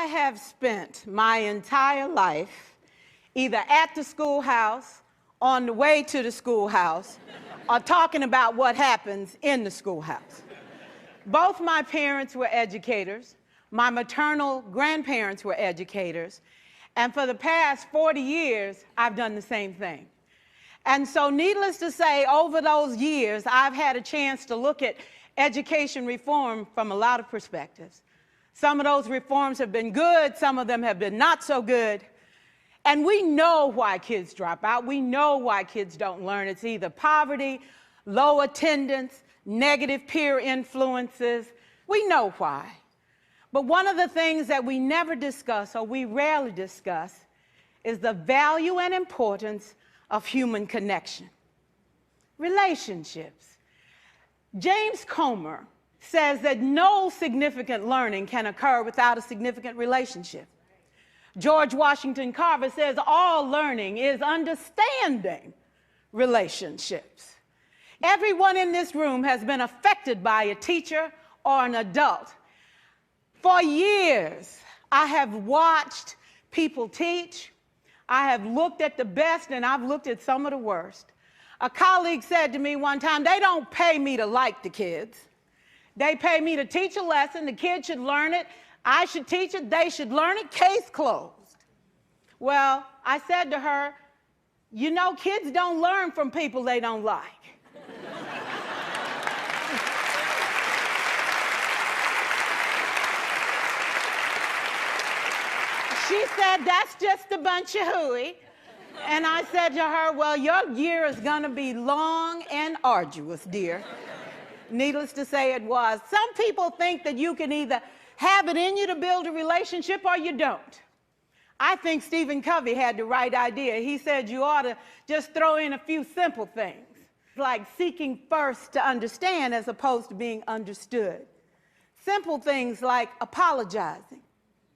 have spent my entire life either at the schoolhouse, on the way to the schoolhouse, or talking about what happens in the schoolhouse. Both my parents were educators. My maternal grandparents were educators. And for the past 40 years, I've done the same thing. And so needless to say, over those years, I've had a chance to look at education reform from a lot of perspectives. Some of those reforms have been good, some of them have been not so good. And we know why kids drop out. We know why kids don't learn. It's either poverty, low attendance, negative peer influences. We know why. But one of the things that we never discuss, or we rarely discuss, is the value and importance of human connection. Relationships. James Comer says that no significant learning can occur without a significant relationship. George Washington Carver says all learning is understanding relationships. Everyone in this room has been affected by a teacher or an adult. For years, I have watched people teach. I have looked at the best and I've looked at some of the worst. A colleague said to me one time, they don't pay me to like the kids. They pay me to teach a lesson. The kids should learn it. I should teach it. They should learn it. Case closed. Well, I said to her, you know, kids don't learn from people they don't like. She said, that's just a bunch of hooey. And I said to her, well, your year is going to be long and arduous, dear. Needless to say, it was. Some people think that you can either have it in you to build a relationship or you don't. I think Stephen Covey had the right idea. He said you ought to just throw in a few simple things, like seeking first to understand as opposed to being understood. Simple things like apologizing.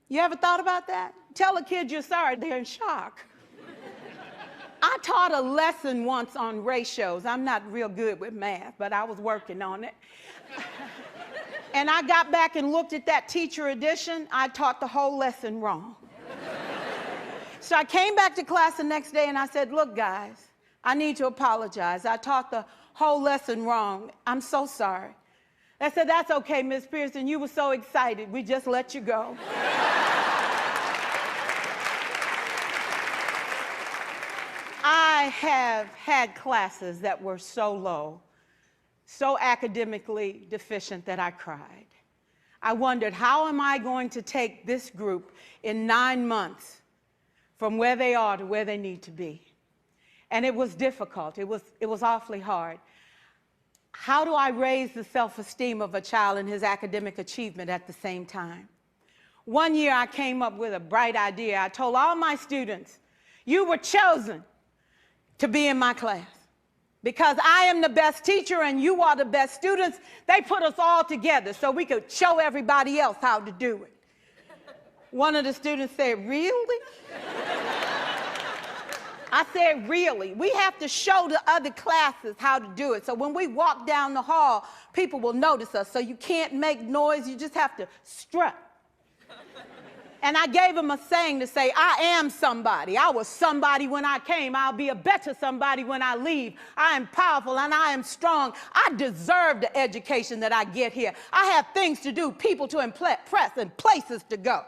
You ever thought about that? Tell a kid you're sorry, they're in shock. I taught a lesson once on ratios. I'm not real good with math, but I was working on it. And I got back and looked at that teacher edition. I taught the whole lesson wrong. So I came back to class the next day and I said, look, guys, I need to apologize. I taught the whole lesson wrong. I'm so sorry. They said, that's okay, Miss Pearson. You were so excited. We just let you go. I have had classes that were so low, so academically deficient that I cried. I wondered, how am I going to take this group in 9 months from where they are to where they need to be? And it was difficult. It was awfully hard. How do I raise the self-esteem of a child and his academic achievement at the same time? One year I came up with a bright idea. I told all my students, you were chosen to be in my class. Because I am the best teacher and you are the best students, they put us all together so we could show everybody else how to do it. One of the students said, really? I said, really? We have to show the other classes how to do it. So when we walk down the hall, people will notice us. So you can't make noise, you just have to strut. And I gave him a saying to say, I am somebody. I was somebody when I came. I'll be a better somebody when I leave. I am powerful and I am strong. I deserve the education that I get here. I have things to do, people to impress, and places to go.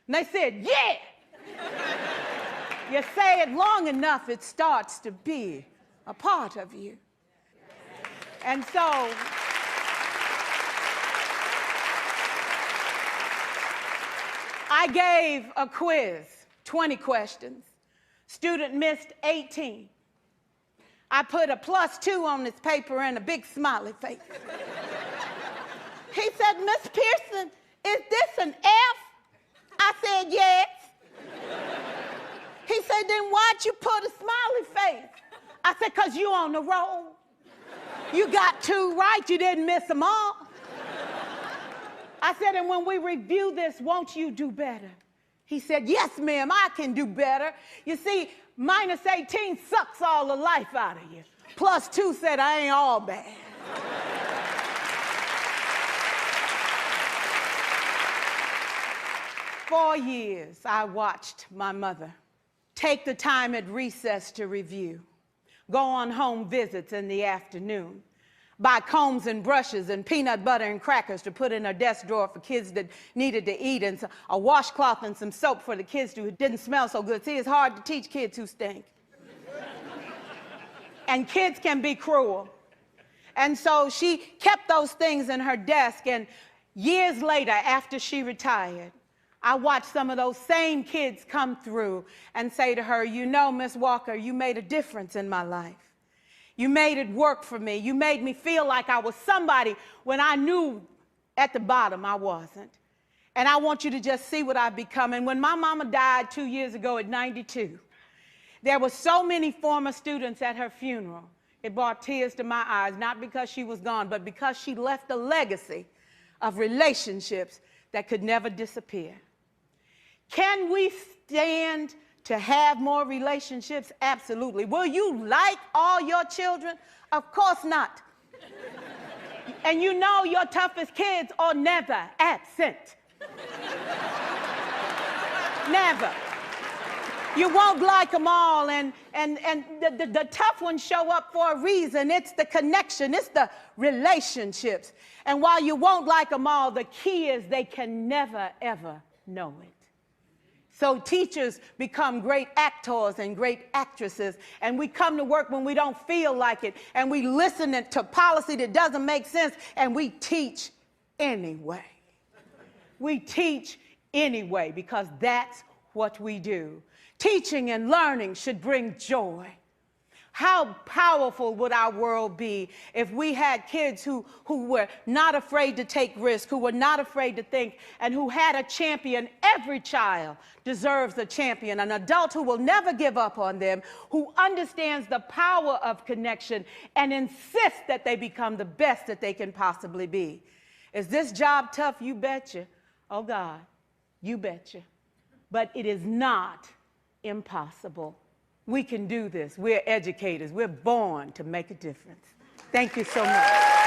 And they said, yeah. You say it long enough, it starts to be a part of you. And so, I gave a quiz, 20 questions. Student missed 18. I put a +2 on this paper and a big smiley face. He said, Miss Pearson, is this an F? I said, yes. He said, then why'd you put a smiley face? I said, because you on the roll. You got 2 right, you didn't miss them all. I said, and when we review this, won't you do better? He said, yes, ma'am, I can do better. You see, -18 sucks all the life out of you. +2 said, I ain't all bad. 4 years, I watched my mother take the time at recess to review, go on home visits in the afternoon, buy combs and brushes and peanut butter and crackers to put in her desk drawer for kids that needed to eat, and a washcloth and some soap for the kids who didn't smell so good. See, it's hard to teach kids who stink. And kids can be cruel. And so she kept those things in her desk, and years later, after she retired, I watched some of those same kids come through and say to her, you know, Miss Walker, you made a difference in my life. You made it work for me. You made me feel like I was somebody when I knew at the bottom I wasn't. And I want you to just see what I've become. And when my mama died 2 years ago at 92, there were so many former students at her funeral. It brought tears to my eyes, not because she was gone, but because she left a legacy of relationships that could never disappear. Can we stand to have more relationships? Absolutely. Will you like all your children? Of course not. And you know your toughest kids are never absent. Never. You won't like them all, and the tough ones show up for a reason. It's the connection, it's the relationships. And while you won't like them all, the key is they can never, ever know it. So teachers become great actors and great actresses, and we come to work when we don't feel like it, and we listen to policy that doesn't make sense, and we teach anyway. We teach anyway because that's what we do. Teaching and learning should bring joy. How powerful would our world be if we had kids who were not afraid to take risks, who were not afraid to think, and who had a champion? Every child deserves a champion, an adult who will never give up on them, who understands the power of connection and insists that they become the best that they can possibly be. Is this job tough? You betcha. Oh God, you betcha. But it is not impossible. We can do this. We're educators. We're born to make a difference. Thank you so much.